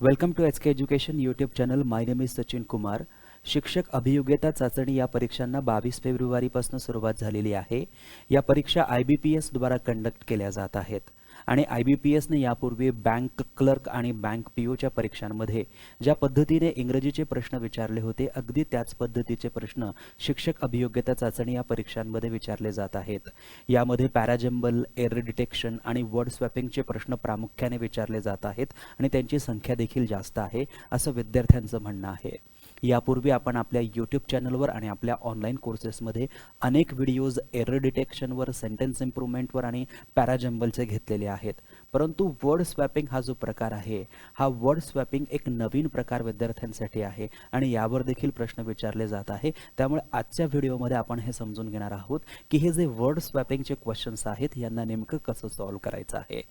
Welcome to H K education YouTube channel. My name is Sachin Kumar. शिक्षक अभियोग्यता चाचणी या परीक्षांना 22 फेब्रुवारीपासून सुरुवात झालेली आहे. या परीक्षा IBPS द्वारा कंडक्ट केल्या जात आहेत आणि IBPS ने यापूर्वी बँक क्लर्क आणि बँक POच्या परीक्षांमध्ये ज्या पद्धतीने इंग्रजीचे प्रश्न विचारले होते, अगदी त्याच पद्धतीचे प्रश्न शिक्षक अभियोग्यता चाचणी या परीक्षांमध्ये विचारले जात आहेत. यामध्ये पॅराजंबल, एरर डिटेक्शन आणि वर्ड स्वॅपिंगचे प्रश्न प्रामुख्याने विचारले जात आहेत आणि त्यांची संख्या देखील जास्त आहे असं विद्यार्थ्यांचं म्हणणं आहे. यापूर्वी आपण आपल्या यूट्यूब चॅनलवर आणि आपल्या ऑनलाईन कोर्सेसमध्ये अनेक व्हिडिओज एरर डिटेक्शनवर, सेंटेन्स इम्प्रूव्हमेंटवर आणि पॅराजंबलचे घेतलेले आहेत. परंतु वर्ड स्वॅपिंग हा जो प्रकार आहे, हा वर्ड स्वॅपिंग एक नवीन प्रकार विद्यार्थ्यांसाठी आहे आणि यावर देखील प्रश्न विचारले जात आहे. त्यामुळे आजच्या व्हिडिओमध्ये आपण हे समजून घेणार आहोत की हे जे वर्ड स्वॅपिंगचे क्वेश्चन्स आहेत यांना नेमकं कसं सॉल्व्ह करायचं आहे.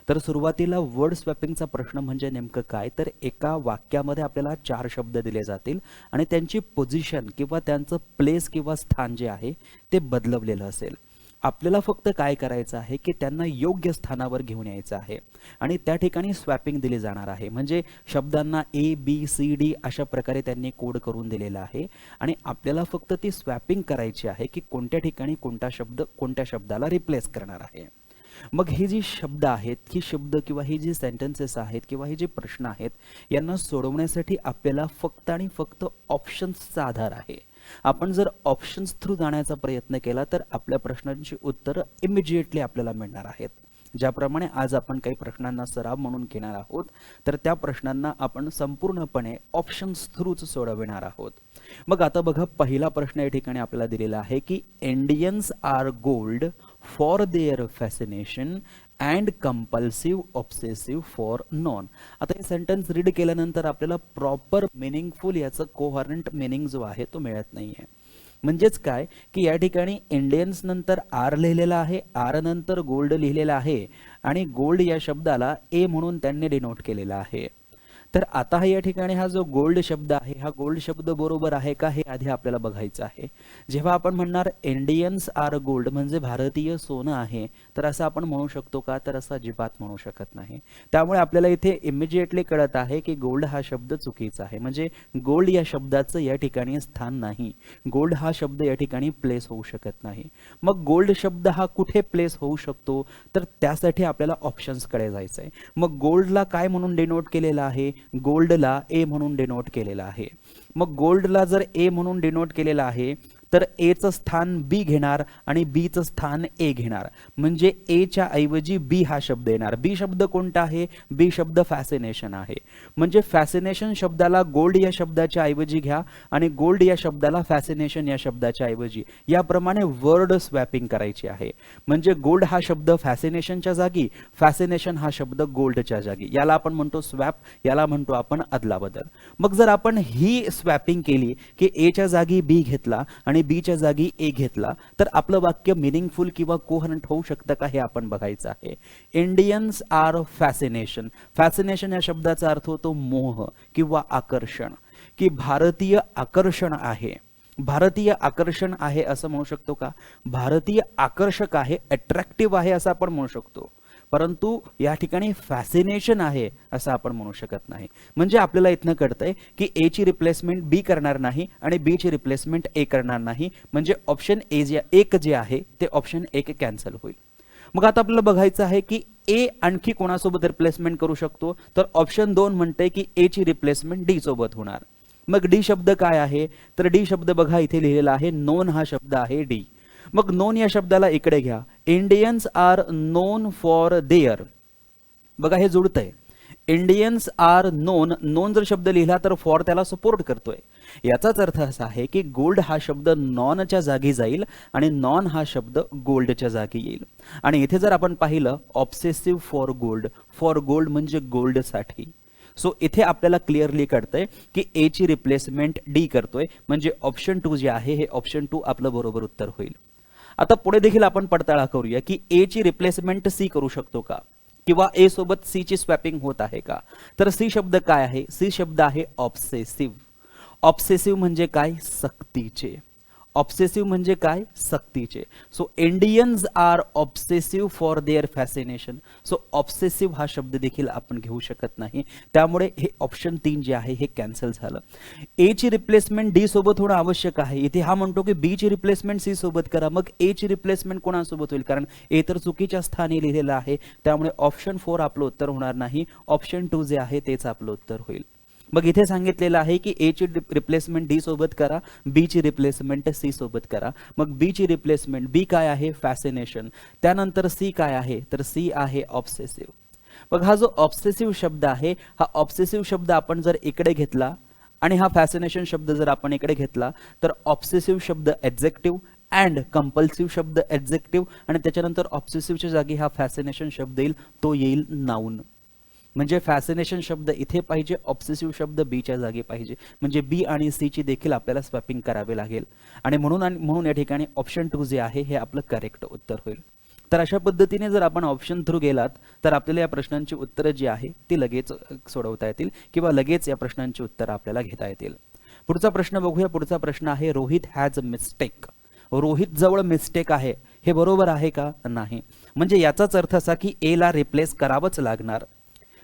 तर सुरुवातीला वर्ड स्वॅपिंगचा प्रश्न म्हणजे नेमकं काय, तर एका वाक्यामध्ये आपल्याला 4 शब्द दिले जातील आणि त्यांची पोझिशन किंवा त्यांचं प्लेस किंवा स्थान जे आहे ते बदलवलेलं असेल. आपल्याला फक्त काय करायचं आहे की त्यांना योग्य स्थानावर घेऊन यायचं आहे आणि त्या ठिकाणी स्वॅपिंग दिली जाणार आहे. म्हणजे शब्दांना ABCD अशा प्रकारे त्यांनी कोड करून दिलेला आहे आणि आपल्याला फक्त ती स्वॅपिंग करायची आहे की कोणत्या ठिकाणी कोणता शब्द कोणत्या शब्दाला रिप्लेस करणार आहे. मग हे जी शब्द आहेत, ही शब्द किंवा हे जे सेंटेन्सेस आहेत किंवा हे जे प्रश्न आहेत, यांना सोडवण्यासाठी आपल्याला फक्त आणि फक्त ऑप्शन्सचा आधार आहे. आपण जर ऑप्शन्स थ्रू जाण्याचा प्रयत्न केला तर आपल्या प्रश्नांची उत्तरं इमिजिएटली आपल्याला मिळणार आहेत. ज्याप्रमाणे आज आपण काही प्रश्नांना सराव म्हणून घेणार आहोत, तर त्या प्रश्नांना आपण संपूर्णपणे ऑप्शन्स थ्रूच सोडविणार आहोत. मग आता बघा, पहिला प्रश्न या ठिकाणी आपल्याला दिलेला आहे की Indians are gold for their fascination and compulsive obsessive for non. आता हे सेंटेन्स रीड केल्यानंतर आपल्याला प्रॉपर मिनिंगफुल याचं कोहरंट मिनिंग जो आहे तो मिळत नाहीये. म्हणजेच काय की या ठिकाणी इंडियन्स नंतर आर लिहिलेला आहे, आर नंतर गोल्ड लिहिलेला आहे आणि गोल्ड या शब्दाला ए म्हणून त्यांनी डिनोट केलेला आहे. तर आता या ठिकाणी हा जो गोल्ड शब्द आहे, हा गोल्ड शब्द बरोबर आहे का हे आधी आपल्याला बघायचं आहे. जेव्हा आपण म्हणणार इंडियन्स आर गोल्ड म्हणजे भारतीय सोनं आहे, तर असं आपण म्हणू शकतो का, तर असं अजिबात म्हणू शकत नाही. त्यामुळे आपल्याला इथे इमिजिएटली कळत आहे की गोल्ड हा शब्द चुकीचा आहे. म्हणजे गोल्ड या शब्दाचं या ठिकाणी स्थान नाही, गोल्ड हा शब्द या ठिकाणी प्लेस होऊ शकत नाही. मग गोल्ड शब्द हा कुठे प्लेस होऊ शकतो, तर त्यासाठी आपल्याला ऑप्शन्सकडे जायचं आहे. मग गोल्डला काय म्हणून डिनोट केलेलं आहे, गोल्डला ए म्हणून डिनोट केलेला आहे. मग गोल्डला जर ए म्हणून डिनोट केलेला आहे तर एचं स्थान बी घेणार आणि बीचं स्थान ए घेणार. म्हणजे एच्या ऐवजी बी हा शब्द येणार. बी शब्द कोणता आहे, बी शब्द फॅसिनेशन आहे. म्हणजे फॅसिनेशन शब्दाला गोल्ड या शब्दाच्या ऐवजी घ्या आणि गोल्ड या शब्दाला फॅसिनेशन या शब्दाच्या ऐवजी, याप्रमाणे वर्ड स्वॅपिंग करायची आहे. म्हणजे गोल्ड हा शब्द फॅसिनेशनच्या जागी, फॅसिनेशन हा शब्द गोल्डच्या जागी. याला आपण म्हणतो स्वॅप, याला म्हणतो आपण अदलाबदल. मग जर आपण ही स्वॅपिंग केली की एच्या जागी बी घेतला आणि बीच्या जागी ए घेतला, तर आपलं वाक्य मिनिंगफुल किंवा कोहरंट होऊ शकतं का हे आपण बघायचं आहे. Indians R fascination. फॅसिनेशन या शब्दाचा अर्थ होतो मोह किंवा आकर्षण, की भारतीय आकर्षण आहे, भारतीय आकर्षण आहे असं म्हणू शकतो का, भारतीय आकर्षक आहे, अट्रॅक्टिव्ह आहे असं आपण म्हणू शकतो. परंतु या ठिकाणी फॅसिनेशन आहे असं आपण म्हणू शकत नाही. म्हणजे आपल्याला इथनं कळतंय की ए ची रिप्लेसमेंट बी करणार नाही आणि बी ची रिप्लेसमेंट ए करणार नाही. म्हणजे ऑप्शन एक जे आहे ते ऑप्शन 1 कॅन्सल होईल. मग आता आपल्याला बघायचं आहे की ए आणखी कोणासोबत रिप्लेसमेंट करू शकतो, तर ऑप्शन 2 म्हणते की ए ची रिप्लेसमेंट डी सोबत होणार. मग डी शब्द काय आहे, तर डी शब्द बघा इथे लिहिलेला आहे, नोन हा शब्द आहे डी. मग नोन या शब्दाला इकडे घ्या. Indians are known for their, बघा हे जुळतंय. इंडियन्स आर नोन, नोन जर शब्द लिहिला तर फॉर त्याला सपोर्ट करतोय. याचाच अर्थ असा आहे की गोल्ड हा शब्द नॉनच्या जागी जाईल आणि नॉन हा शब्द गोल्डच्या जागी येईल. आणि इथे जर आपण पाहिलं, ऑब्सेसिव्ह फॉर गोल्ड म्हणजे गोल्डसाठी. सो इथे आपल्याला क्लिअरली कळतंय की ए ची रिप्लेसमेंट डी करतोय. म्हणजे ऑप्शन 2 जे आहे हे ऑप्शन 2 आपलं बरोबर उत्तर होईल. आता पुढे देखील आपण पडताळा करूया की ए ची रिप्लेसमेंट सी करू शकतो का, किंवा ए सोबत सी ची स्वॅपिंग होत आहे का. तर सी शब्द काय आहे, सी शब्द आहे ऑब्सेसिव्ह. ऑब्सेसिव्ह म्हणजे काय, सक्तीचे. ऑब्सेसिव्ह म्हणजे काय, सक्तीचे. So Indians are obsessive for their fascination. So obsessive हा शब्द देखील आपण घेऊ शकत नाही, त्यामुळे हे ऑप्शन 3 जे आहे हे कॅन्सल झालं. ए ची रिप्लेसमेंट डी सोबत होणं आवश्यक आहे. इथे हा म्हणतो की बी ची रिप्लेसमेंट सी सोबत करा, मग ए ची रिप्लेसमेंट कोणासोबत होईल, कारण ए तर चुकीच्या स्थानी लिहिलेलं आहे, त्यामुळे ऑप्शन 4 आपलं उत्तर होणार नाही. ऑप्शन 2 जे आहे तेच आपलं उत्तर होईल. मग इथे सांगितलेलं आहे की ए ची रिप्लेसमेंट डी सोबत करा, बी ची रिप्लेसमेंट सी सोबत करा. मग बी ची रिप्लेसमेंट, बी काय आहे, फॅसिनेशन. त्यानंतर सी काय आहे, तर सी आहे ऑब्सेसिव्ह. मग हा जो ऑब्सेसिव्ह शब्द आहे, हा ऑब्सेसिव्ह शब्द आपण जर इकडे घेतला आणि हा फॅसिनेशन शब्द जर आपण इकडे घेतला, तर ऑब्सेसिव्ह शब्द ॲडजेक्टिव्ह अँड कंपल्सिव्ह शब्द ॲडजेक्टिव्ह, आणि त्याच्यानंतर ऑब्सेसिव्हच्या जागी हा फॅसिनेशन शब्द येईल, तो येईल नाऊन. म्हणजे फॅसिनेशन शब्द इथे पाहिजे, ऑब्सेसिव्ह शब्द बीच्या जागी पाहिजे. म्हणजे बी आणि सी ची देखील आपल्याला स्वॅपिंग करावे लागेल, आणि म्हणून या ठिकाणी ऑप्शन 2 जे आहे हे आपलं करेक्ट उत्तर होईल. तर अशा पद्धतीने जर आपण ऑप्शन थ्रू गेलात तर आपल्याला या प्रश्नांची उत्तरं जी आहे ती लगेच सोडवता येतील, किंवा लगेच या प्रश्नांची उत्तरं आपल्याला घेता येतील. पुढचा प्रश्न बघूया. पुढचा प्रश्न आहे रोहित हॅज मिस्टेक. रोहित जवळ मिस्टेक आहे, हे बरोबर आहे का, नाही. म्हणजे याचाच अर्थ असा की ए ला रिप्लेस करावंच लागणार.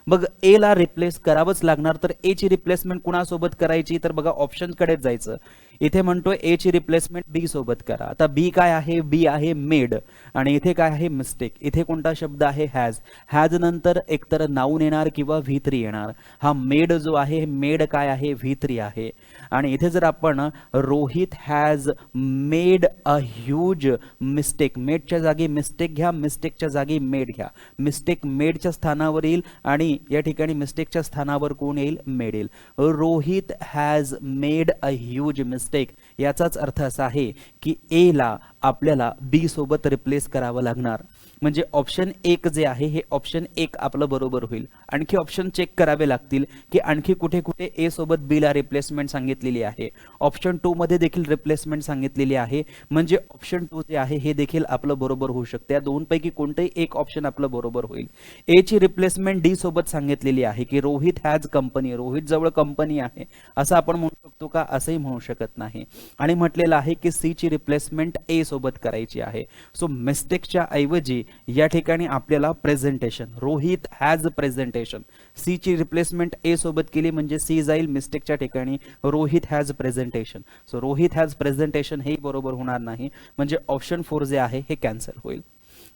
मग ए ला रिप्लेस करावंच लागणार, तर ए ची रिप्लेसमेंट कुणासोबत करायची, तर बघा ऑप्शन कडेच जायचं. इथे म्हणतोय ए ची रिप्लेसमेंट बी सोबत करा. आता बी काय आहे, बी आहे मेड, आणि इथे काय आहे, मिस्टेक. इथे कोणता शब्द आहे, हॅज. हॅज नंतर एकतर नाऊन येणार किंवा V3 येणार. हा मेड जो आहे, मेड काय आहे, V3 आहे. आणि इथे जर आपण Rohit has made a huge mistake, मेडच्या जागी मिस्टेक घ्या, मिस्टेकच्या जागी मेड घ्या. मिस्टेक मेडच्या स्थानावर येईल आणि या ठिकाणी मिस्टेकच्या स्थानावर कोण येईल, मेड येईल. Rohit has made a huge mistake, याचाच अर्थ असा आहे की ए ला आपल्याला बी सोबत रिप्लेस करावं लागणार. म्हणजे ऑप्शन 1 जे आहे हे ऑप्शन 1 आपलं बरोबर होईल. आणखी ऑप्शन चेक करावे लागतील की आणखी कुठे कुठे ए सोबत बी ला रिप्लेसमेंट सांगितलेली आहे. ऑप्शन 2 मध्ये देखील रिप्लेसमेंट सांगितलेली आहे, म्हणजे ऑप्शन 2 जे आहे हे देखील आपलं बरोबर होऊ शकते. या दोनपैकी कोणतेही एक ऑप्शन आपलं बरोबर होईल. ए ची रिप्लेसमेंट डी सोबत सांगितलेली आहे की रोहित हॅज कंपनी, रोहित जवळ कंपनी आहे, असं आपण म्हणू शकतो का, असंही म्हणू शकत नाही. आणि म्हटलेलं आहे की सी ची रिप्लेसमेंट ए सोबत करायची आहे. सो मिस्टेकच्या ऐवजी या ठिकाणी आपल्याला presentation, Rohit has presentation, C ची रिप्लेसमेंट ए सोबत केली म्हणजे सी जाईल मिस्टेकच्या ठिकाणी Rohit has presentation. So Rohit has presentation हे बरोबर होणार नाही, म्हणजे ऑप्शन 4 जे आहे हे कॅन्सल होईल.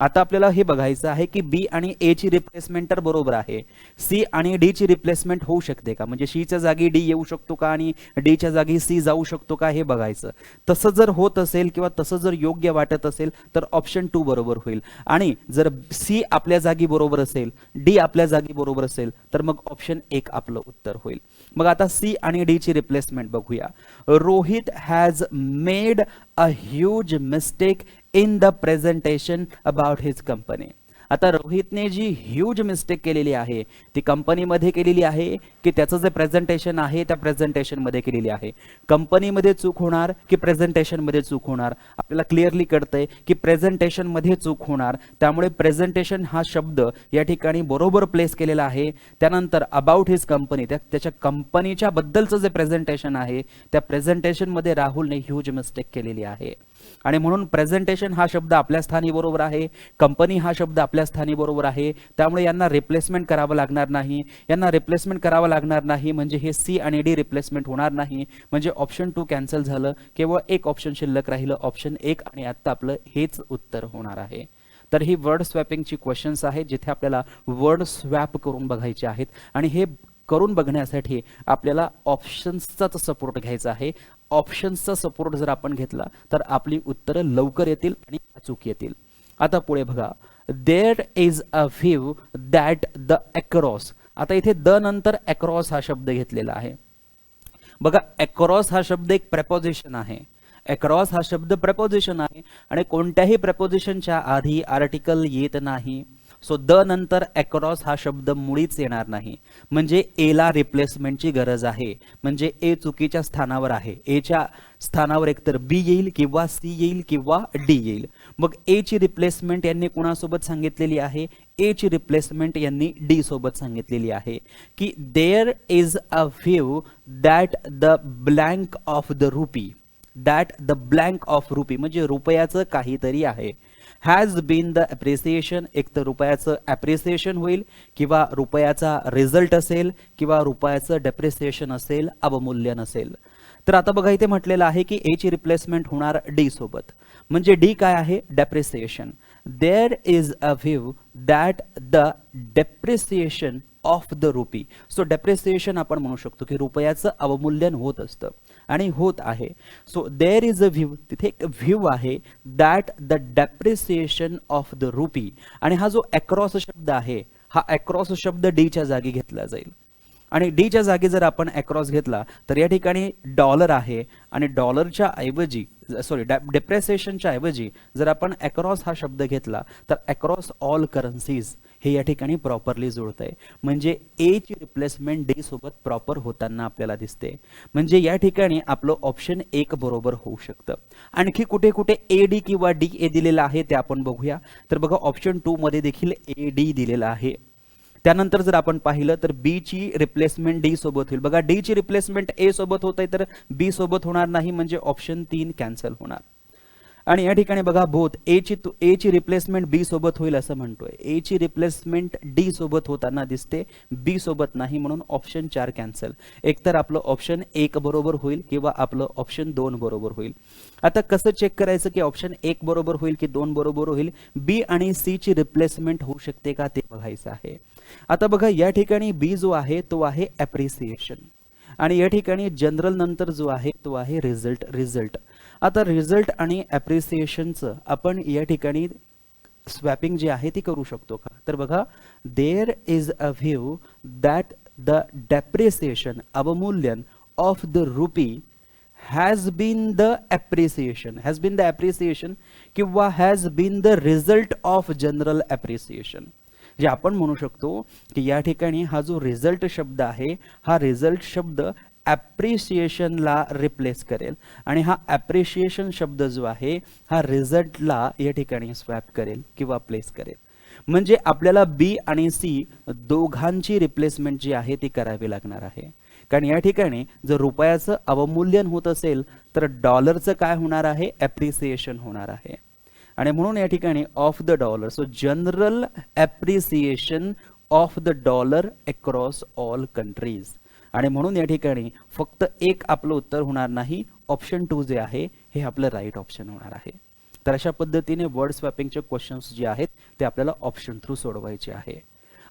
आता आपल्याला हे बघायचं आहे की बी आणि ए ची रिप्लेसमेंट तर बरोबर आहे, सी आणि डी ची रिप्लेसमेंट होऊ शकते का, म्हणजे सी च्या जागी डी येऊ शकतो का आणि डी च्या जागी सी जाऊ शकतो का, हे बघायचं. तसं जर होत असेल किंवा तसं जर योग्य वाटत असेल तर ऑप्शन 2 बरोबर होईल. आणि जर सी आपल्या जागी बरोबर असेल, डी आपल्या जागी बरोबर असेल, तर मग ऑप्शन 1 आपलं उत्तर होईल. मग आता सी आणि डी ची रिप्लेसमेंट बघूया. Rohit has made a huge mistake in the presentation about his company. आता रोहितने जी ह्यूज मिस्टेक केलेली आहे ती कंपनीमध्ये केलेली आहे की त्याचं जे प्रेझेंटेशन आहे त्या प्रेझेंटेशनमध्ये केलेली आहे. कंपनीमध्ये चूक होणार की प्रेझेंटेशनमध्ये चूक होणार, आपल्याला क्लिअरली कळतंय की प्रेझेंटेशनमध्ये चूक होणार. त्यामुळे प्रेझेंटेशन हा शब्द या ठिकाणी बरोबर प्लेस केलेला आहे. त्यानंतर अबाउट हिज कंपनी, त्याच्या कंपनीच्या बद्दलचं जे प्रेझेंटेशन आहे त्या प्रेझेंटेशनमध्ये राहुलने ह्यूज मिस्टेक केलेली आहे. आणि म्हणून प्रेझेंटेशन हा शब्द आपल्या स्थानी बरोबर आहे, कंपनी हा शब्द आपल्या स्थानी बरोबर आहे. त्यामुळे यांना रिप्लेसमेंट करावं लागणार नाही, यांना रिप्लेसमेंट करावं लागणार नाही, म्हणजे हे सी आणि डी रिप्लेसमेंट होणार नाही. म्हणजे ऑप्शन 2 कॅन्सल झालं, केवळ एक ऑप्शन शिल्लक राहिलं, ऑप्शन 1, आणि आता आपलं हेच उत्तर होणार आहे. तर ही वर्ड स्वॅपिंगची क्वेश्चन्स आहेत जिथे आपल्याला वर्ड स्वॅप करून बघायचे आहेत, आणि हे करून बघण्यासाठी आपल्याला ऑप्शन्सचाच सपोर्ट घ्यायचा आहे. ऑप्शन्सचा सपोर्ट जर आपण घेतला तर आपली उत्तरं लवकर येतील आणि अचूक येतील. आता पुढे बघा, there is a view that the across. आता इथे द नंतर अक्रॉस हा शब्द घेतलेला आहे. बघा, अक्रॉस हा शब्द एक प्रेपोजिशन आहे. अक्रॉस हा शब्द प्रेपोजिशन आहे आणि कोणत्याही प्रेपोजिशनच्या आधी आर्टिकल येत नाही. सो द नंतर अक्रॉस हा शब्द मुळीच येणार नाही, म्हणजे ए ला रिप्लेसमेंटची गरज आहे. म्हणजे ए चुकीच्या स्थानावर आहे, ए च्या स्थानावर एकतर बी येईल किंवा सी येईल किंवा डी येईल. मग ए ची रिप्लेसमेंट यांनी कुणासोबत सांगितलेली आहे, ए ची रिप्लेसमेंट यांनी डी सोबत सांगितलेली आहे की there is a view that the blank of the rupee, that the blank of rupee म्हणजे रुपयाचं काहीतरी आहे. हॅज बीन द अप्रिसिएशन, एक तर रुपयाचं अप्रिसिएशन होईल किंवा रुपयाचा रिझल्ट असेल किंवा रुपयाचं डेप्रिसिएशन असेल, अवमूल्यन असेल. तर आता बघा इथे म्हटलेलं आहे की ए ची रिप्लेसमेंट होणार डी सोबत. म्हणजे डी काय आहे? Depreciation. There is a view that the depreciation of the rupee. So depreciation आपण म्हणू शकतो की रुपयाचं अवमूल्यन होत असतं आणि होत आहे. So there is a view, तिथे एक व्ह्यू आहे that the depreciation of the rupee. आणि हा जो अक्रॉस शब्द आहे, हा अक्रॉस शब्द डी च्या जागी घेतला जाईल. आणि डी च्या जागी जर आपण अक्रॉस घेतला तर या ठिकाणी डॉलर आहे आणि डॉलरच्या ऐवजी डेप्रिसिएशनच्या ऐवजी जर आपण अक्रॉस हा शब्द घेतला तर अक्रॉस ऑल करन्सीज हे या ठिकाणी प्रॉपरली जुळतंय. म्हणजे ए ची रिप्लेसमेंट डी सोबत प्रॉपर होताना आपल्याला दिसते. म्हणजे या ठिकाणी आपलं ऑप्शन 1 बरोबर होऊ शकतं. आणखी कुठे कुठे ए डी किंवा डी ए दिलेला आहे ते आपण बघूया. तर बघा ऑप्शन 2 मध्ये देखील ए डी दिलेला आहे. त्यानंतर जर आपण पाहिलं तर बी ची रिप्लेसमेंट डी सोबत होईल. बघा डी ची रिप्लेसमेंट ए सोबत होत आहे तर बी सोबत होणार नाही, म्हणजे ऑप्शन 3 कॅन्सल होणार. आणि या ठिकाणी बघा बोथ ए ची रिप्लेसमेंट बी सोबत होईल असं म्हणतोय. ए ची रिप्लेसमेंट डी सोबत होताना दिसते, बी सोबत नाही, म्हणून ऑप्शन 4 कॅन्सल. एकतर आपलं ऑप्शन 1 बरोबर होईल किंवा आपलं ऑप्शन 2 बरोबर होईल. आता कसं चेक करायचं की ऑप्शन 1 बरोबर होईल की 2 बरोबर होईल? बी आणि सी ची रिप्लेसमेंट होऊ शकते का ते बघायचं आहे. आता बघा या ठिकाणी बी जो आहे तो आहे अप्रिसिएशन आणि या ठिकाणी जनरल नंतर जो आहे तो आहे रिझल्ट. आता रिझल्ट आणि अप्रिसिएशनचं आपण या ठिकाणी स्वॅपिंग जी आहे ती करू शकतो का? तर बघा there is a view that the depreciation, अवमूल्यन of the rupee has been the appreciation किंवा has been the result of general appreciation. जे आपण म्हणू शकतो की या ठिकाणी हा जो रिझल्ट शब्द आहे हा रिझल्ट शब्द अप्रिसिएशनला रिप्लेस करेल आणि हा अप्रिसिएशन शब्द जो आहे हा रिझल्टला या ठिकाणी स्वॅप करेल किंवा प्लेस करेल. म्हणजे आपल्याला बी आणि सी दोघांची रिप्लेसमेंट जी आहे ती करावी लागणार आहे. कारण या ठिकाणी जर रुपयाचं अवमूल्यन होत असेल तर डॉलरचं काय होणार आहे? अप्रिसिएशन होणार आहे. आणि म्हणून या ठिकाणी of the dollar, so general appreciation of the dollar across all countries. आणि म्हणून या ठिकाणी फक्त एक आपलं उत्तर होणार नाही, ऑप्शन 2 जे आहे हे आपलं राईट ऑप्शन होणार आहे. तर अशा पद्धतीने वर्ड स्वॅपिंगचे क्वेश्चन्स जे आहेत ते आपल्याला ऑप्शन थ्रू सोडवायचे आहे.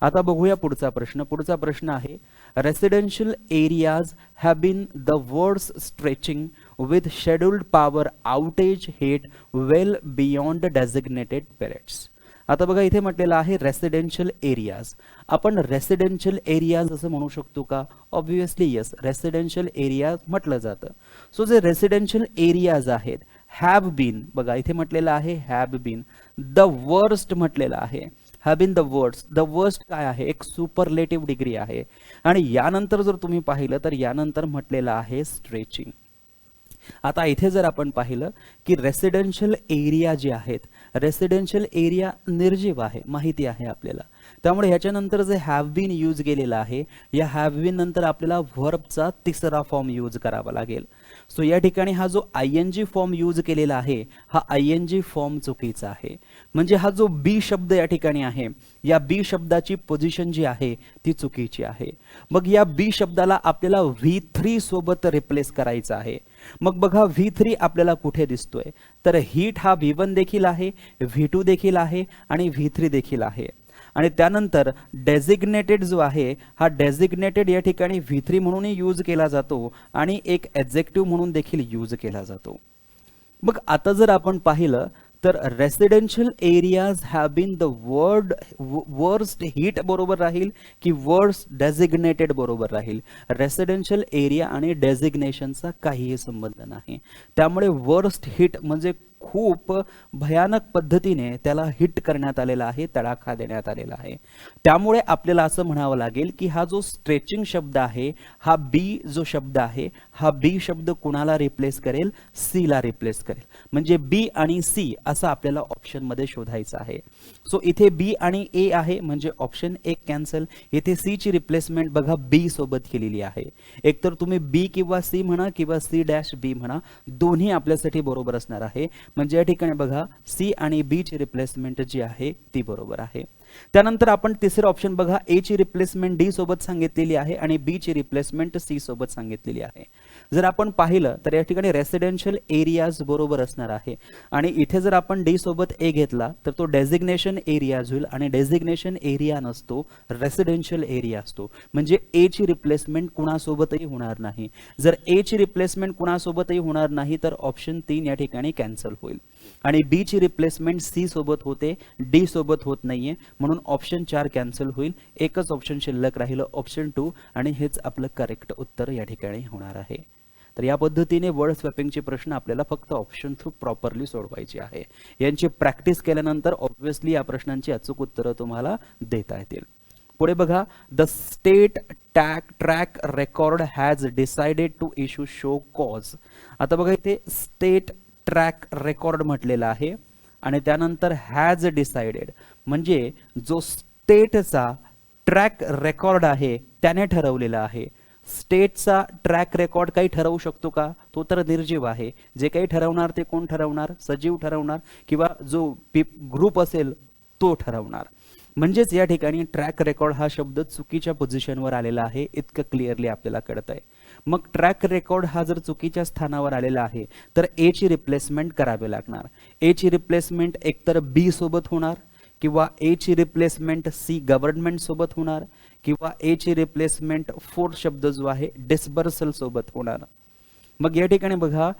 आता बघूया पुढचा प्रश्न. पुढचा प्रश्न आहे residential areas have been the words stretching with scheduled power outage hit well beyond designated periods. आता बघा इथे म्हटलेलं आहे रेसिडेन्शियल एरियाज. आपण रेसिडेन्शियल एरियाज असं म्हणू शकतो का? ऑब्व्हियसली यस, रेसिडेन्शियल एरियाज म्हटलं जातं. सो जे रेसिडेन्शियल एरियाज आहेत हॅव बीन, बघा इथे म्हटलेलं आहे हॅव बीन. द वर्स्ट म्हटलेलं आहे, have been the worst. The worst काय आहे? एक सुपरलेटिव्ह डिग्री आहे. आणि यानंतर जर तुम्ही पाहिलं तर यानंतर म्हटलेलं आहे स्ट्रेचिंग. आता इथे जर आपण पाहिलं की रेसिडेन्शियल एरिया जे आहेत, रेसिडेन्शियल एरिया निर्जीव आहे, माहिती आहे आपल्याला. त्यामुळे ह्याच्यानंतर जे हॅव बीन यूज केलेला आहे, या हॅव बीन नंतर आपल्याला व्हर्बचा तिसरा फॉर्म यूज करावा लागेल. सो या ठिकाणी हा जो आयएनजी फॉर्म यूज केलेला आहे हा आयएनजी फॉर्म चुकीचा आहे. म्हणजे हा जो बी शब्द या ठिकाणी आहे, या बी शब्दाची पोझिशन जी आहे ती चुकीची आहे. मग या बी शब्दाला आपल्याला V3 सोबत रिप्लेस करायचं आहे. मग बघा V3 आपल्याला कुठे दिसतोय? तर हीट हा V1 देखील आहे, V2 देखील आहे आणि V3 देखील आहे. आणि त्यानंतर डेझिग्नेटेड जो आहे हा डेझिग्नेटेड या ठिकाणी V3 म्हणूनही यूज केला जातो आणि एक ॲडजेक्टिव्ह म्हणून देखील यूज केला जातो. मग आता जर आपण पाहिलं तर residential areas have been the worst hit बरोबर राहील की वर्स्ट डेझिग्नेटेड बरोबर राहील? रेसिडेन्शियल एरिया आणि डेझिग्नेशनचा काहीही संबंध नाही. त्यामुळे वर्स्ट हिट म्हणजे खूप भयानक पद्धतीने त्याला हिट करण्यात आलेला आहे, तडाखा देण्यात आलेला आहे. त्यामुळे आपल्याला असं म्हणावं लागेल की हा जो स्ट्रेचिंग शब्द आहे, हा बी जो शब्द आहे, हा बी शब्द कुणाला रिप्लेस करेल? सी ला रिप्लेस करेल. म्हणजे बी आणि सी असं आपल्याला ऑप्शन मध्ये शोधायचं आहे. सो इथे बी आणि ए आहे म्हणजे ऑप्शन 1 कॅन्सल. इथे सी ची रिप्लेसमेंट बघा बी सोबत केलेली आहे. एकतर तुम्ही बी किंवा सी म्हणा किंवा सी डॅश बी म्हणा, दोन्ही आपल्यासाठी बरोबर असणार आहे. म्हणजे या ठिकाणी बघा सी आणि बी ची रिप्लेसमेंट जी आहे ती बरोबर आहे. त्यानंतर आपण तिसरे ऑप्शन बघा, ए ची रिप्लेसमेंट डी सोबत सांगितलेली आहे आणि बी ची रिप्लेसमेंट सी सोबत सांगितलेली आहे. जर आपण पाहिलं तर या ठिकाणी रेसिडेन्शियल एरियाज बरोबर असणार आहे आणि इथे जर आपण डी सोबत ए घेतला तर तो डेझिग्नेशन एरियाज होईल आणि डेझिग्नेशन एरिया नसतो, रेसिडेन्शियल एरिया असतो. म्हणजे ए ची रिप्लेसमेंट कुणासोबतही होणार नाही. जर ए ची रिप्लेसमेंट कुणासोबतही होणार नाही तर ऑप्शन 3 या ठिकाणी कॅन्सल होईल आणि बी ची रिप्लेसमेंट सी सोबत होते, डी सोबत होत नाहीये, म्हणून ऑप्शन 4 कॅन्सल होईल. एकच ऑप्शन शिल्लक राहिलं ऑप्शन 2 आणि हेच आपलं करेक्ट उत्तर या ठिकाणी होणार आहे. तर या पद्धतीने वर्ड स्वॅपिंगचे प्रश्न आपल्याला फक्त ऑप्शन थ्रू प्रॉपरली सोडवायचे आहे. यांची प्रॅक्टिस केल्यानंतर ऑब्व्हियसली या प्रश्नांची अचूक उत्तरं तुम्हाला देता येतील. पुढे बघा, the state track record has decided to issue show cause. आता बघा इथे स्टेट ट्रॅक रेकॉर्ड म्हटलेला आहे आणि त्यानंतर हॅज डिसाइडेड म्हणजे जो स्टेटचा ट्रॅक रेकॉर्ड आहे त्याने ठरवलेला आहे. स्टेटचा ट्रॅक रेकॉर्ड काही ठरवू शकतो का? तो तर निर्जीव आहे. जे काही ठरवणार ते कोण ठरवणार? सजीव ठरवणार किंवा जो ग्रुप असेल तो ठरवणार. म्हणजेच या ठिकाणी ट्रॅक रेकॉर्ड हा शब्द चुकीच्या पोझिशनवर आलेला आहे, इतकं क्लिअरली आपल्याला कळत आहे. मग ट्रॅक रेकॉर्ड हा जर चुकीच्या स्थानावर आलेला आहे तर ए ची रिप्लेसमेंट करावी लागणार. ए ची रिप्लेसमेंट एकतर बी सोबत होणार किंवा ए ची रिप्लेसमेंट सी गव्हर्नमेंट सोबत होणार किंवा ए ची रिप्लेसमेंट फोर्थ शब्द जो आहे डिस्बर्सल सोबत होणार. मग या ठिकाणी बघा,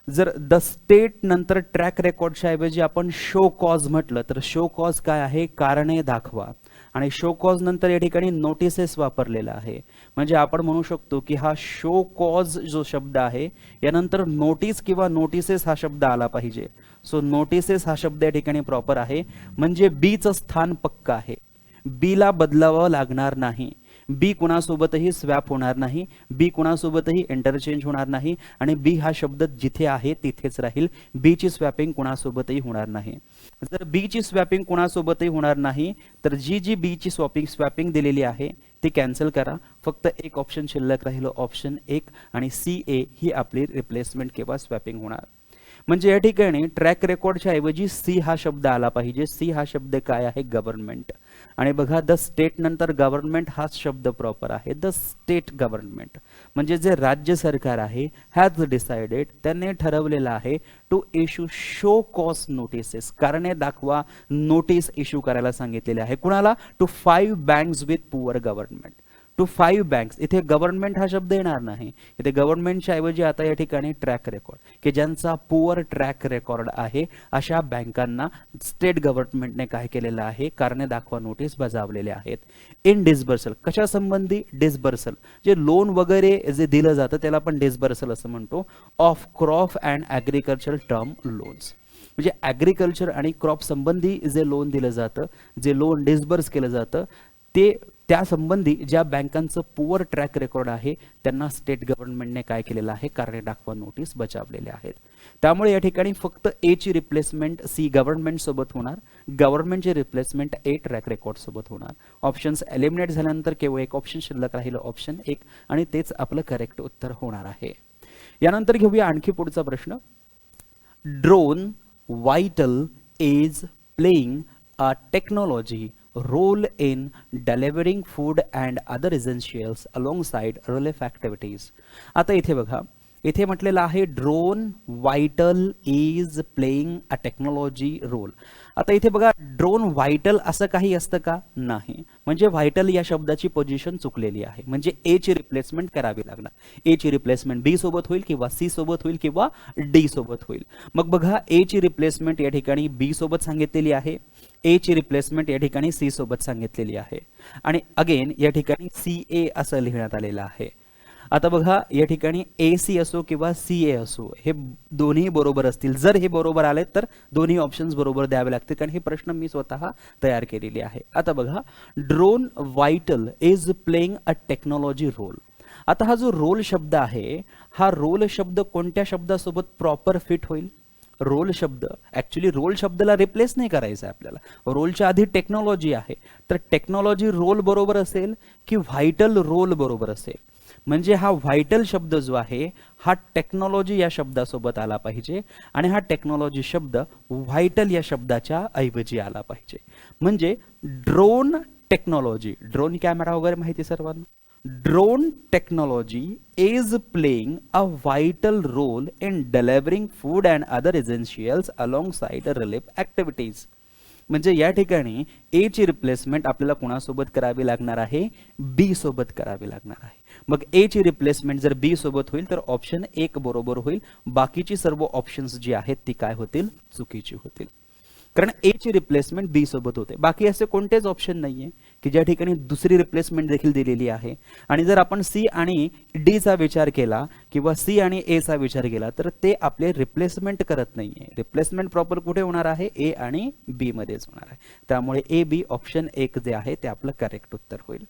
जर द स्टेट नंतर ट्रॅक रेकॉर्डच्या ऐवजी आपण शो कॉज म्हटलं तर शो कॉज काय आहे? कारणे दाखवा. आणि शो कॉज नंतर या ठिकाणी नोटिसेस वापरलेला आहे. म्हणजे आपण म्हणू शकतो की हा शो कॉज जो शब्द आहे यानंतर नोटीस किंवा नोटिसेस हा शब्द आला पाहिजे. सो नोटिसेस हा शब्द या ठिकाणी प्रॉपर आहे. म्हणजे बी चं स्थान पक्का आहे, बी ला बदलावं लागणार नाही, बी कुणासोबतही स्वॅप होणार नाही, बी कुणासोबतही इंटरचेंज होणार नाही आणि बी हा शब्द जिथे आहे तिथेच राहील. बी ची स्वॅपिंग कुणासोबतही होणार नाही. जर बी ची स्वॅपिंग कुणासोबतही होणार नाही तर जी बी ची स्वॅपिंग दिलेली आहे ती कॅन्सल करा. फक्त एक ऑप्शन शिल्लक राहिलं ऑप्शन 1 आणि सी ए ही आपली रिप्लेसमेंट किंवा स्वॅपिंग होणार. म्हणजे या ठिकाणी ट्रॅक रेकॉर्डच्या ऐवजी सी हा शब्द आला पाहिजे. सी हा शब्द काय आहे? गव्हर्नमेंट. आणि बघा द स्टेट नंतर गव्हर्नमेंट हाच शब्द प्रॉपर आहे. द स्टेट गव्हर्नमेंट म्हणजे जे राज्य सरकार आहे हॅज डिसाइडेड, त्यांनी ठरवलेलं आहे to issue show cause notices, कारणे दाखवा नोटीस इश्यू करायला सांगितलेले आहे. कुणाला? To 5 banks with poor government. To 5 banks. इथे गव्हर्नमेंट हा शब्द येणार नाही. इथे गव्हर्नमेंटच्या ऐवजी आता या ठिकाणी ट्रॅक रेकॉर्ड, की ज्यांचा पुअर ट्रॅक रेकॉर्ड आहे अशा बँकांना स्टेट गव्हर्नमेंटने काय केलेलं आहे? कारणे दाखवा नोटीस बजावलेले आहेत. इन डिस्बर्सल कशा संबंधी? डिस्बर्सल जे लोन वगैरे जे दिलं जातं त्याला आपण डिस्बर्सल असं म्हणतो. Of crop and agriculture term loans म्हणजे ॲग्रिकल्चर आणि क्रॉप संबंधी जे लोन दिलं जातं, जे लोन डिस्बर्स केलं जातं ते त्या संबंधी ज्या बँकांचं पुअर ट्रॅक रेकॉर्ड आहे त्यांना स्टेट गव्हर्नमेंटने काय केलेलं आहे? कारणे दाखवा नोटीस बजावलेले आहेत. त्यामुळे या ठिकाणी फक्त ए ची रिप्लेसमेंट सी गव्हर्नमेंट सोबत होणार, गव्हर्नमेंटची रिप्लेसमेंट ए ट्रॅक रेकॉर्ड सोबत होणार. ऑप्शन्स एलिमिनेट झाल्यानंतर केवळ एक ऑप्शन शिल्लक राहिलं ऑप्शन 1 आणि तेच आपलं करेक्ट उत्तर होणार आहे. यानंतर घेऊया आणखी पुढचा प्रश्न. Drone vital is playing a technology role in delivering food and other essentials alongside relief activities. आता इथे बघा, इथे म्हटलेलं आहे drone vital is playing a technology role. आता इथे बघा ड्रोन व्हायटल असं काही असतं का? नाही. म्हणजे व्हायटल या शब्दाची पोझिशन चुकलेली आहे. म्हणजे ए ची रिप्लेसमेंट करावी लागणार. ए ची रिप्लेसमेंट बी सोबत होईल किंवा सी सोबत होईल किंवा डी सोबत होईल. मग बघा ए ची रिप्लेसमेंट या ठिकाणी बी सोबत सांगितलेली आहे, ए ची रिप्लेसमेंट या ठिकाणी सी सोबत सांगितलेली आहे आणि अगेन या ठिकाणी सी ए असं लिहिण्यात आलेलं आहे. आता बघा या ठिकाणी AC असो किंवा CA असो हे दोन्ही बरोबर असतील. जर हे बरोबर आले तर दोन्ही ऑप्शन्स बरोबर द्यावे लागतील, कारण हे प्रश्न मी स्वतः तयार केलेले आहे. आता बघा, drone vital is playing a technology role. आता हा जो रोल शब्द आहे, हा रोल शब्द कोणत्या शब्दासोबत प्रॉपर फिट होईल? रोल शब्द, ऍक्च्युली रोल शब्दाला रिप्लेस नाही करायचं आहे आपल्याला. रोलच्या आधी टेक्नॉलॉजी आहे, तर टेक्नॉलॉजी रोल बरोबर असेल की व्हायटल रोल बरोबर असेल? म्हणजे हा व्हायटल शब्द जो आहे हा टेक्नॉलॉजी या शब्दासोबत आला पाहिजे आणि हा टेक्नॉलॉजी शब्द व्हायटल या शब्दाच्या ऐवजी आला पाहिजे. म्हणजे ड्रोन टेक्नॉलॉजी, ड्रोन कॅमेरा वगैरे माहिती सर्वांना. Drone technology is playing a vital role in delivering food and other essentials alongside relief activities. म्हणजे या ठिकाणी ए ची रिप्लेसमेंट आपल्याला कोणासोबत करावी लागणार आहे? बी सोबत करावी लागणार आहे. मग ए ची रिप्लेसमेंट जर बी सोबत होईल तर ऑप्शन 1 बरोबर होईल. बाकीची सर्व ऑप्शन्स जी आहेत ती काय होतील? चुकीची होतील, कारण ए ची रिप्लेसमेंट बी सोबत होते. बाकी असे कोणतेच ऑप्शन नाहीये की ज्या ठिकाणी दुसरी रिप्लेसमेंट देखील दिलेली आहे. आणि जर आपण सी आणि डी चा विचार केला किंवा सी आणि ए चा विचार केला तर ते आपले रिप्लेसमेंट करत नाहीये. रिप्लेसमेंट प्रॉपर कुठे होणार आहे? ए आणि बी मध्येच होणार आहे. त्यामुळे ए बी ऑप्शन 1 जे आहे ते आपलं करेक्ट उत्तर होईल.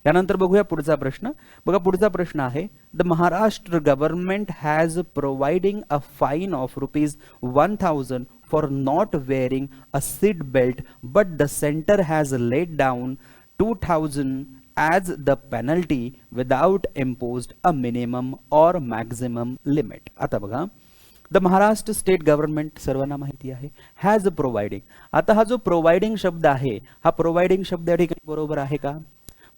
त्यानंतर बघूया पुढचा प्रश्न. बघा पुढचा प्रश्न आहे, the Maharashtra government has providing a fine of ₹1000 for not wearing a seat belt, but the center has laid down 2000 as the penalty without imposed a minimum or maximum limit. आता बघा, द महाराष्ट्र स्टेट गव्हर्नमेंट सर्वांना माहिती आहे has providing. आता हा जो providing शब्द आहे हा प्रोव्हाइडिंग शब्द या ठिकाणी बरोबर आहे का?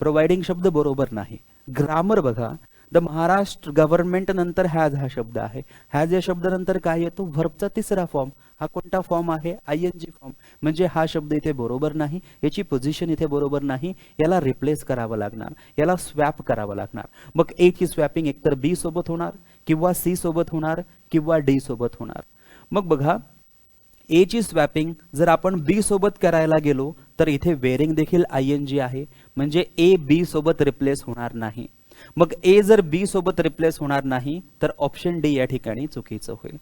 प्रोव्हाइडिंग शब्द बरोबर नाही. ग्रामर बघा, द महाराष्ट्र गव्हर्नमेंट नंतर हॅज हा शब्द आहे. हॅज या शब्दानंतर काय येतो? व्हर्बचा तिसरा फॉर्म. हा कोणता फॉर्म आहे? ING form. म्हणजे हा शब्द इथे बरोबर नाही, याची पोझिशन इथे बरोबर नाही, याला रिप्लेस करावं लागणार, याला स्वॅप करावं लागणार. मग ए ची स्वॅपिंग एकतर बी सोबत होणार किंवा सी सोबत होणार किंवा डी सोबत होणार. मग बघा, ए ची स्वॅपिंग जर आपण बी सोबत करायला गेलो तर इथे वेअरिंग देखील ING आहे, म्हणजे ए बी सोबत रिप्लेस होणार नाही. मग ए जर बी सोबत रिप्लेस होणार नाही तर ऑप्शन डी या ठिकाणी चुकीचं होईल.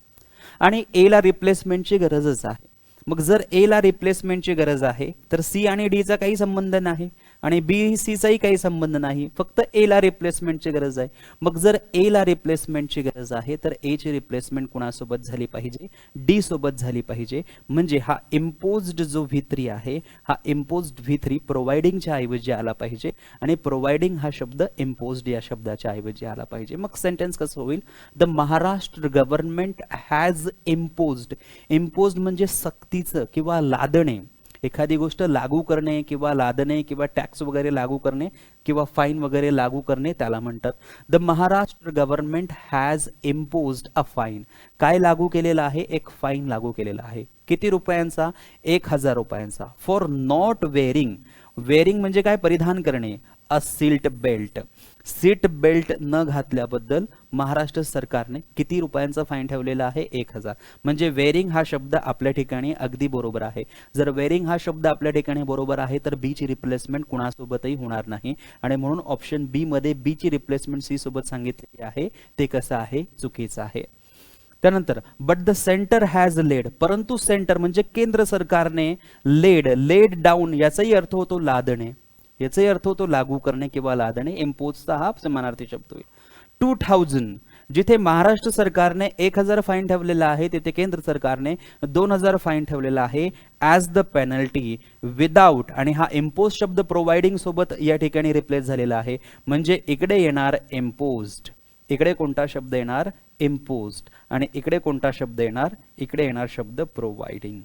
आणि ए ला रिप्लेसमेंटची गरजच आहे. मग जर ए ला रिप्लेसमेंटची गरज आहे तर सी आणि डी चा काही संबंध नाही आणि बी सी चाही काही संबंध नाही, फक्त ए ला रिप्लेसमेंटची गरज आहे. मग जर ए ला रिप्लेसमेंटची गरज आहे तर ए ची रिप्लेसमेंट कोणासोबत झाली पाहिजे? डी सोबत झाली पाहिजे. म्हणजे हा इम्पोज्ड जो V3 आहे हा इम्पोज्ड V3 प्रोव्हाइडिंगच्या ऐवजी आला पाहिजे आणि प्रोव्हाइडिंग हा शब्द इम्पोज्ड या शब्दाच्या ऐवजी आला पाहिजे. मग सेंटेन्स कसं होईल? The Maharashtra government has imposed. Imposed म्हणजे सक्तीचं किंवा लादणे, एखादी गोष्ट लागू करणे किंवा लादणे किंवा टॅक्स वगैरे लागू करणे किंवा फाईन वगैरे लागू करणे त्याला म्हणतात. The Maharashtra government has imposed a fine. काय लागू केलेला आहे? एक फाईन लागू केलेला आहे. किती रुपयांचा? 1000 रुपयांचा. For not wearing. वेअरिंग म्हणजे काय? परिधान करणे. अ सीट बेल्ट. सीट बेल्ट न घातल्याबद्दल महाराष्ट्र सरकारने किती रुपयांचा फाईन ठेवलेला आहे? 1000. म्हणजे वेअरिंग हा शब्द आपल्या ठिकाणी अगदी बरोबर आहे. जर वेअरिंग हा शब्द आपल्या ठिकाणी बरोबर आहे तर बी ची रिप्लेसमेंट कुणासोबतही होणार नाही आणि म्हणून ऑप्शन बी मध्ये बी ची रिप्लेसमेंट सी सोबत सांगितलेली आहे ते कसं आहे? चुकीचं आहे. त्यानंतर but the centre has led. परंतु सेंटर म्हणजे केंद्र सरकारने लेड डाऊन याचाही अर्थ होतो लादणे, याचाही अर्थ होतो लागू करणे किंवा लादणे. इम्पोजचा हा समानार्थी शब्द होईल. 2000 जिथे महाराष्ट्र सरकारने 1000 फाईन ठेवलेला आहे तिथे केंद्र सरकारने 2000 फाईन ठेवलेला आहे ॲज द पेनल्टी विदाउट. आणि हा इम्पोज शब्द प्रोव्हाइडिंग सोबत या ठिकाणी रिप्लेस झालेला आहे. म्हणजे इकडे येणार इम्पोज्ड, इकडे कोणता शब्द येणार? इम्पोज्ड. आणि इकडे कोणता शब्द येणार? इकडे येणार शब्द प्रोव्हाइडिंग,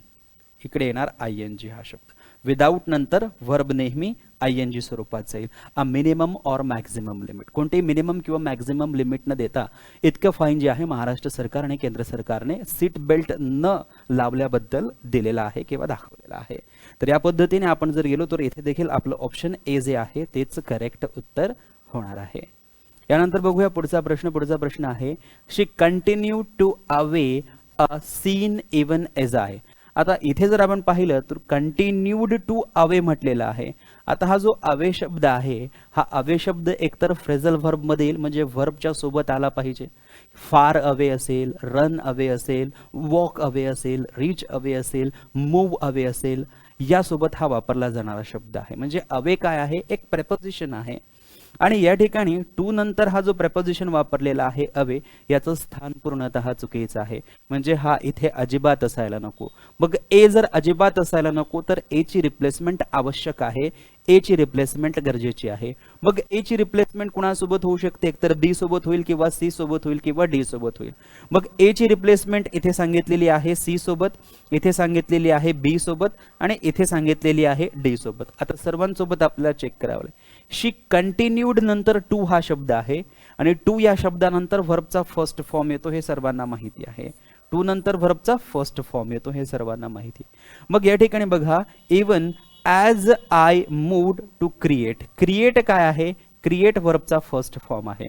इकडे येणार ING हा शब्द. विदाउट नंतर वर्ब नेहमी ING स्वरूपात जाईल. अ मिनिमम और मॅक्झिमम लिमिट. कोणतेही मिनिमम किंवा मॅक्झिमम लिमिट न देता इतकं फाईन जे आहे महाराष्ट्र सरकार आणि केंद्र सरकारने सीट बेल्ट न लावल्याबद्दल दिलेला आहे किंवा दाखवलेला आहे. तर या पद्धतीने आपण जर गेलो तर इथे देखील आपलं ऑप्शन ए जे आहे तेच करेक्ट उत्तर होणार आहे. यानंतर बघूया पुढचा प्रश्न. पुढचा प्रश्न आहे, she continue to away a scene even as I. आता इथे जर आपण पाहिलं तर कंटिन्यूड टू अवे म्हटलेलं आहे आता हा जो अवे शब्द आहे, हा अवे शब्द एकतर फ्रेझल व्हर्ब मध्ये येईल, म्हणजे व्हर्बच्या सोबत आला पाहिजे. फार अवे असेल, रन अवे असेल, वॉक अवे असेल, रीच अवे असेल, मूव अवे असेल, यासोबत हा वापरला जाणारा शब्द आहे. म्हणजे अवे काय आहे, एक प्रेपोजिशन आहे. आणि या ठिकाणी टू नंतर हा जो प्रेपोजिशन वापरलेला आहे अवे, याचं स्थान पूर्णतः चुकीचं आहे. म्हणजे हा इथे अजिबात असायला नको. मग ए जर अजिबात असायला नको तर ए ची रिप्लेसमेंट आवश्यक आहे. ए ची रिप्लेसमेंट गरजेची आहे. मग ए ची रिप्लेसमेंट कुणासोबत होऊ शकते, एकतर बी सोबत होईल किंवा सी सोबत होईल किंवा डी सोबत होईल. मग ए ची रिप्लेसमेंट इथे सांगितलेली आहे सी सोबत, इथे सांगितलेली आहे बी सोबत आणि इथे सांगितलेली आहे डी सोबत. आता सर्वांसोबत आपल्याला चेक करावं लागेल. शी कंटिन्यूड नंतर टू हा शब्द आहे आणि टू या शब्दानंतर व्हर्बचा फर्स्ट फॉर्म येतो, हे सर्वांना माहिती आहे. टू नंतर व्हर्बचा फर्स्ट फॉर्म येतो, हे सर्वांना माहिती. मग या ठिकाणी बघा, even as I moved to create, create काय आहे, क्रिएट व्हर्बचा फर्स्ट फॉर्म आहे.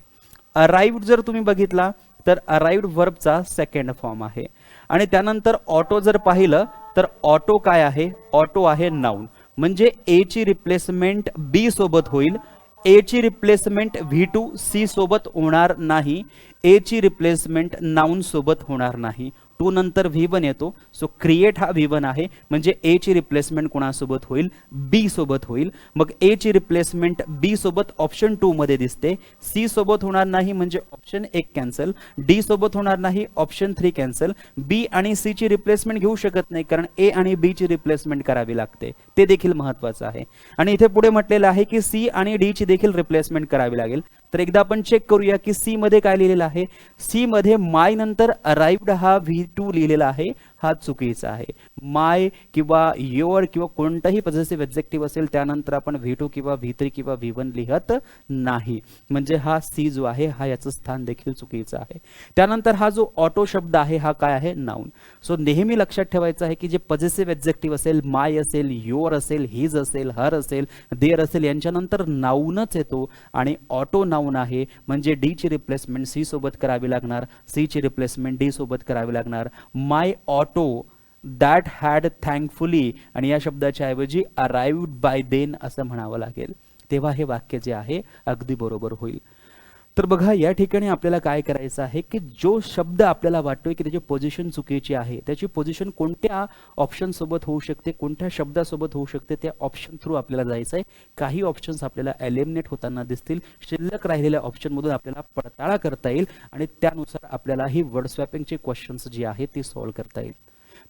अराइव्ड जर तुम्ही बघितला तर अराइव्ड व्हर्बचा सेकंड फॉर्म आहे. आणि त्यानंतर ऑटो जर पाहिलं तर ऑटो काय आहे, ऑटो आहे नाउन. म्हणजे ए ची रिप्लेसमेंट बी सोबत होईल, ए ची रिप्लेसमेंट V2 सी सोबत होणार नाही, ए ची रिप्लेसमेंट नाउन सोबत होणार नाही. टू नंतर V1 येतो, सो क्रिएट हा V1 आहे. म्हणजे ए ची रिप्लेसमेंट कोणासोबत होईल, बी सोबत होईल. मग ए ची रिप्लेसमेंट बी सोबत ऑप्शन 2 मध्ये दिसते. सी सोबत होणार नाही म्हणजे ऑप्शन 1 कॅन्सल, डी सोबत होणार नाही ऑप्शन 3 कॅन्सल. बी आणि सी ची रिप्लेसमेंट घेऊ शकत नाही कारण ए आणि बी ची रिप्लेसमेंट करावी लागते, ते देखील महत्त्वाचं आहे. आणि इथे पुढे म्हटलेलं आहे की सी आणि डी ची देखील रिप्लेसमेंट करावी लागेल. तर एकदा आपण चेक करूया की सी मध्ये काय लिहिलेलं आहे. सी मध्ये माय नंतर अराइव्ड हा V2 लिहिलेला आहे, हा चुकीचा आहे. माय किंवा युअर किंवा कोणताही पॉझिटिव्ह एडजेक्टिव्ह असेल त्यानंतर आपण V2 किंवा V3 किंवा V1 लिहत नाही. म्हणजे हा सी जो आहे हा याचं स्थान देखील चुकीचं आहे. त्यानंतर हा जो ऑटो शब्द आहे हा काय आहे, नाउन. सो नेहमी लक्षात ठेवायचं आहे की जे पॉझिटिव्ह एडजेक्टिव्ह असेल, माय असेल, युअर असेल, हिज असेल, हर असेल, देअर असेल, यांच्यानंतर नाउनच येतो आणि ऑटो नाउन आहे. म्हणजे डी ची रिप्लेसमेंट सी सोबत करावी लागणार, सी ची रिप्लेसमेंट डी सोबत करावी लागणार. माय ऑटो दॅट हॅड थँकफुली, आणि या शब्दाच्या ऐवजी अराइव्ड बाय देन असं म्हणावं लागेल, तेव्हा हे वाक्य जे आहे अगदी बरोबर होईल. तर बघा या ठिकाणी आपल्याला काय करायचं आहे की जो शब्द आपल्याला वाटतोय की त्याची पोझिशन चुकीची आहे, त्याची पोझिशन कोणत्या ऑप्शन सोबत होऊ शकते, कोणत्या शब्दासोबत होऊ शकते, त्या ऑप्शन थ्रू आपल्याला जायचं आहे. काही ऑप्शन्स आपल्याला एलिमिनेट होताना दिसतील, शिल्लक राहिलेल्या ऑप्शन मधून आपल्याला पडताळा करता येईल आणि त्यानुसार आपल्याला ही वर्ड स्वॅपिंगची क्वेश्चन्स जी आहेत ती सॉल्व्ह करता येईल.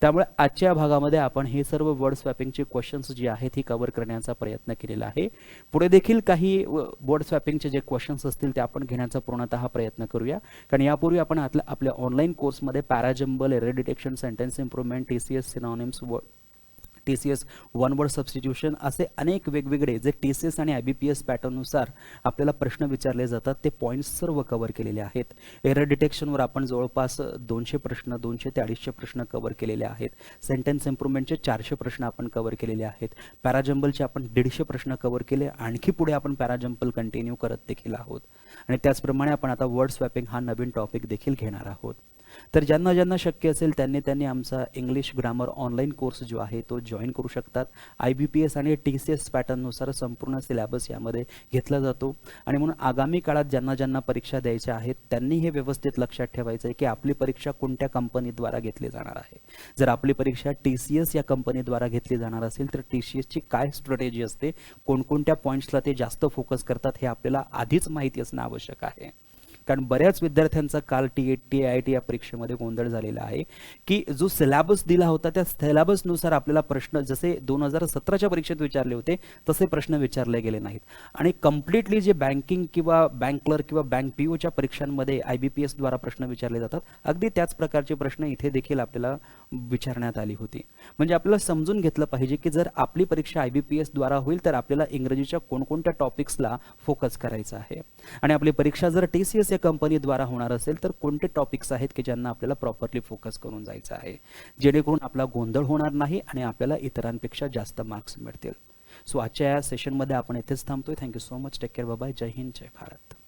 त्यामुळे आजच्या भागामध्ये आपण हे सर्व वर्ड स्वॅपिंगचे क्वेश्चन्स जी आहेत ही कव्हर करण्याचा प्रयत्न केलेला आहे. पुढे देखील काही वर्ड स्वॅपिंगचे जे क्वेश्चन्स असतील ते आपण घेण्याचा पूर्णतः प्रयत्न करूया. कारण यापूर्वी आपण आपल्या ऑनलाईन कोर्समध्ये parajumble, error detection, sentence improvement, TCS synonyms, TCS one word substitution, असे अनेक वेगवेगळे जे TCS आणि IBPS पॅटर्ननुसार आपल्याला प्रश्न विचारले जातात ते पॉईंट्स सर्व कव्हर केलेले आहेत. एरर डिटेक्शनवर आपण जवळपास 200 प्रश्न, 200 ते 250 प्रश्न कव्हर केलेले आहेत. सेंटेन्स इम्प्रूव्हमेंटचे 400 प्रश्न आपण कव्हर केलेले आहेत. पॅराजंबलचे आपण 150 प्रश्न कव्हर केले. आणखी पुढे आपण पॅराजंबल कंटिन्यू करत देखील आहोत. आणि त्याचप्रमाणे आपण आता वर्ड स्वॅपिंग हा नवीन टॉपिक देखील घेणार आहोत. तर ज्यांना ज्यांना शक्य असेल त्यांनी आमचा इंग्लिश ग्रामर ऑनलाईन कोर्स जो आहे तो जॉईन करू शकतात. IBPS आणि TCS पॅटर्ननुसार संपूर्ण सिलेबस यामध्ये घेतला जातो. आणि म्हणून आगामी काळात ज्यांना ज्यांना परीक्षा द्यायच्या आहेत त्यांनी हे व्यवस्थित लक्षात ठेवायचं आहे की आपली परीक्षा कोणत्या कंपनीद्वारा घेतली जाणार आहे. जर आपली परीक्षा TCS या कंपनीद्वारा घेतली जाणार असेल तर TCSची काय स्ट्रॅटेजी असते, कोणकोणत्या पॉईंट्सला ते जास्त फोकस करतात हे आपल्याला आधीच माहिती असणं आवश्यक आहे. कारण बऱ्याच विद्यार्थ्यांचा काल TIT या परीक्षेमध्ये गोंधळ झालेला आहे की जो सिलेबस दिला होता त्या सिलेबसनुसार आपल्याला प्रश्न जसे 2017च्या परीक्षेत विचारले होते तसे प्रश्न विचारले गेले नाहीत. आणि कम्प्लिटली जे बँकिंग किंवा बँक क्लर्क किंवा बँक POच्या परीक्षांमध्ये IBPS द्वारा प्रश्न विचारले जातात अगदी त्याच प्रकारचे प्रश्न इथे देखील आपल्याला विचारण्यात आली होती. म्हणजे आपल्याला समजून घेतलं पाहिजे की जर आपली परीक्षा IBPS द्वारा होईल तर आपल्याला इंग्रजीच्या कोणकोणत्या टॉपिक्सला फोकस करायचा आहे. आणि आपली परीक्षा जर TCS या कंपनीद्वारा होणार असेल तर कोणते टॉपिक्स आहेत की ज्यांना आपल्याला प्रॉपरली फोकस करून जायचं आहे, जेणेकरून आपला गोंधळ होणार नाही आणि आपल्याला इतरांपेक्षा जास्त मार्क्स मिळतील. सो आजच्या या सेशनमध्ये आपण इथेच थांबतोय. Thank you so much. Take care. Bye. जय हिंद, जय भारत.